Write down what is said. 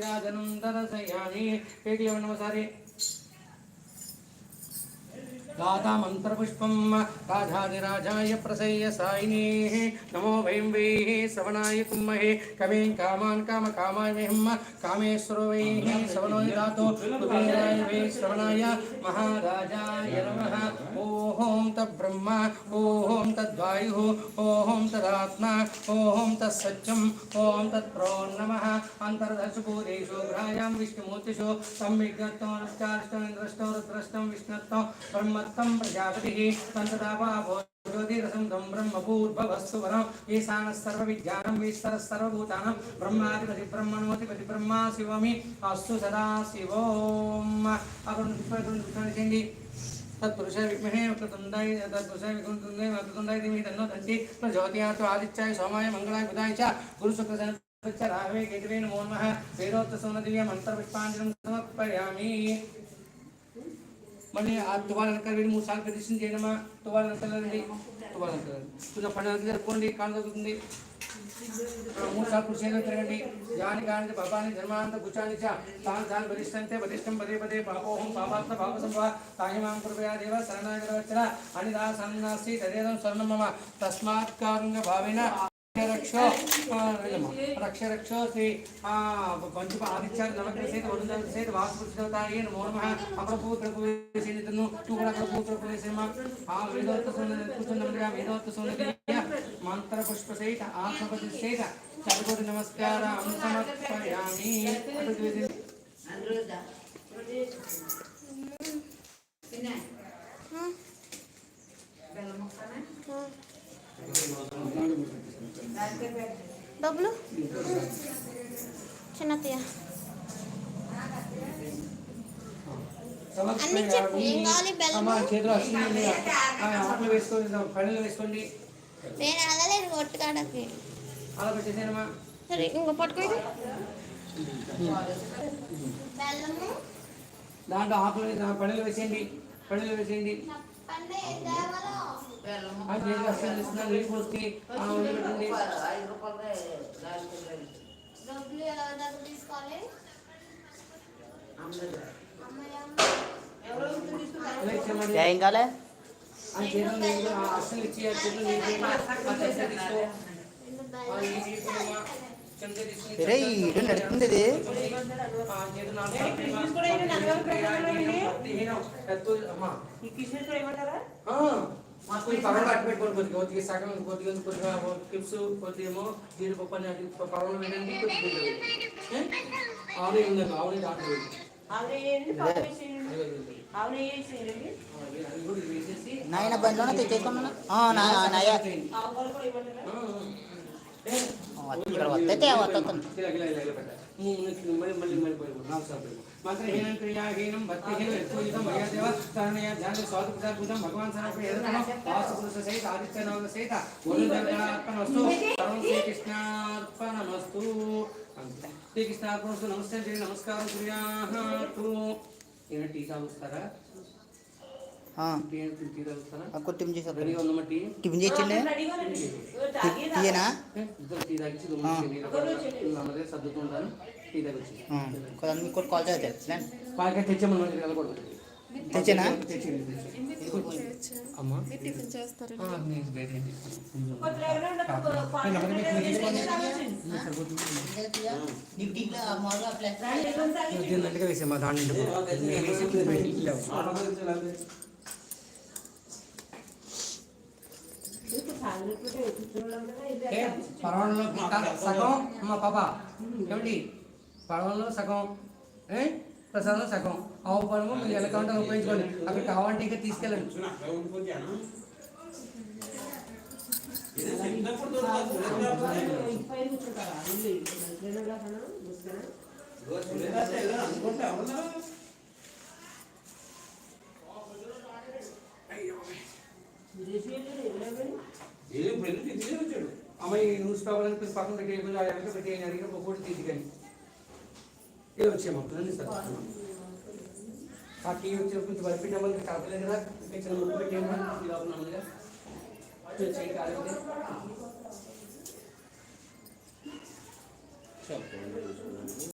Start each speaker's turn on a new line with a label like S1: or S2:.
S1: నీరాజనం దర్శయామి నమసారి दाता मंत्रपुष्पं राजाधिराजाय प्रसय्य सायिने नमो वयं वै श्रवणाय कुम्महे कवें कामान् कामकामाय वयं कामेश्वरो वै श्रवणोय दातो कुबेराय वै श्रवणाय महाराजाय नमः ओम तब्रह्मा ओम तद्वायुः ओम तदात्मा ओम तत्सत्यं ओम तत्प्रो नमः अंतर्दशभूतेषु ग्रहायां विष्णुमूर्तिषु सम्यग्नत्वं नमस्कारष्टं इंद्रष्टं रुद्रष्टं विष्णुत्वं ब्रह्म प्रजापति पंचदापो ज्योतिरसं दं ब्रह्मभूर्भवस्सु वरम् ईशानः सर्वविद्यानां ईश्वरः सर्वभूतानां ब्रह्माधिपति ब्रह्मणोऽधिपति ब्रह्मा शिवमि अस्तु सदा शिवोम् अरुणेndi तत्पुरुषाय विद्महे वक्रतुण्डाय तत्पुरुषाय विक्रमतुण्डाय वक्रतुण्डाय धीमहि तन्नो दन्ति प्रचोदयात् आदित्याय सोमाय मंगलाय बुधाय च गुरुशुक्रशनश्च राहवे केतवे नमो नमः वेदोक्तसौनदिव्य मंत्रपुष्पाञ्जलिं समर्पयामि मने आ तुवाल अंकल वेडी 3 साल प्रदर्शन చేయనమా तुवाल अंकल రండి तुवाल अंकल तुझा పండుగ జరుపుకోండి కానుకతుంది 3 साल కుర్చీలో తిరగండి జాని గాని బాబాని ధర్మాంత గుచాని చ తాన్ తాన్ బలిష్టంతే బలిష్టం పదే పదే పాపోహం పాపాత్మ పాప సంభవ తాహిమాం కృపయా దేవ శరణాగతవచ్చల అనిదా సన్నాసి తదేదం స్వర్ణం మమ తస్మాత్ కారుణ్య భావేన रक्षो रक्षो श्री पंच आदित्य नवग्रह सहित वरुण सहित वासुदेवताये नमो नमः अपरपुत्र कुलेशेनितनु टुकड़ा अपरपुत्र कुलेशेमा वेदोक्त सुनंद्रिया वेदोक्त सुनंद्रिया मंत्र पुष्प सहित आत्मपति सहित चतुर्कोटि नमस्कार समर्पयामि अनुरुद्ध പിന്നെ വെള്ളം മുക്കണേ
S2: డబ్బులు చిన్నతయ్య అన్ని చెప్పు ఏం కావాలి బెల్లం
S1: వేసుకోండి
S2: నేను అదలేదు కొట్టుకాడకి సరే ఇంకో పట్టుకో బెల్లము
S1: దాంట్లో ఆకులు పళ్ళలు వేసేయండి అది నీళ్ళు పోసి పెట్టండి
S2: డబ్బులు ఎలా తీసుకోవాలి
S3: ఏం కాలే
S1: అసలు ఇచ్చి
S3: నడుతుంది
S1: పవన్ అట్టు పెట్టుకోండి కొద్దిగా సగం కొద్దిగా టిప్స్ కొద్దిగా జీడిపప్పు అని పవన్ వేయండి కొద్దిగా ఆవునే ఉందండి ఆవునే దాంట్లో
S3: నాయన బండిలోనే తెచ్చేసుకున్నాను ఇక్కడ వస్తే వస్తాను
S1: मंत्रहीन क्रियाहीनम भक्तिहीन यत्पुजितम मयादेव शरणया ध्यान स्वाद प्रसाद पूजन भगवान शरणप्रियतम वासुपुरुष सहित आदित्य नवग सहित गुरुजनार्पणमस्तु सर्वं श्री कृष्णार्पणमस्तु श्री कृष्णार्पणमस्तु नमस्ते श्री नमस्कारं कुर्यातु ఏమైనా టీ తాగుస్తారా టీ తాగుస్తారా
S3: టిఫిన్ చేసి
S1: రెడీగా ఉందమ్మా టీ
S3: టిఫిన్ చేసిండే టీయేనా
S1: ఇద్దరు టీ తాగించి అమ్మదే సర్దుతుంటాను టీ తాగొచ్చి
S3: కదా మీకు కాల్ చేస్తే
S1: పాలకే తెచ్చామన్నమాట వెళ్ళకూడదు
S3: తెచ్చానా
S1: అమ్మా
S2: టిఫిన్ చేస్తారు
S1: వేసామా దాంట్లో పర్వాలలో సగం అమ్మా పాప ఏమిటి పర్వాలలో సగం ప్రసాదంలో సగం ఆవు పరము మీరు ఎలా కావాలంటే ఉపయోగించుకోండి అక్కడ కావాలంటే ఇంకా తీసుకెళ్ళండి అమ్మాయి న్యూస్ పేపర్ అని పక్కన పెట్టి పెట్టి అడిగిన ఒక కోటి తీసుకెళ్ళి ఇది వచ్చేయమంటుంది సార్ ఆ టీ వచ్చిన కొంచెం వరిపిండమని కాపలేదు కదా ఇక్కడ ముక్కు పెట్టేయమని ఇది అవుతున్నాముగా చేయి కాలేదు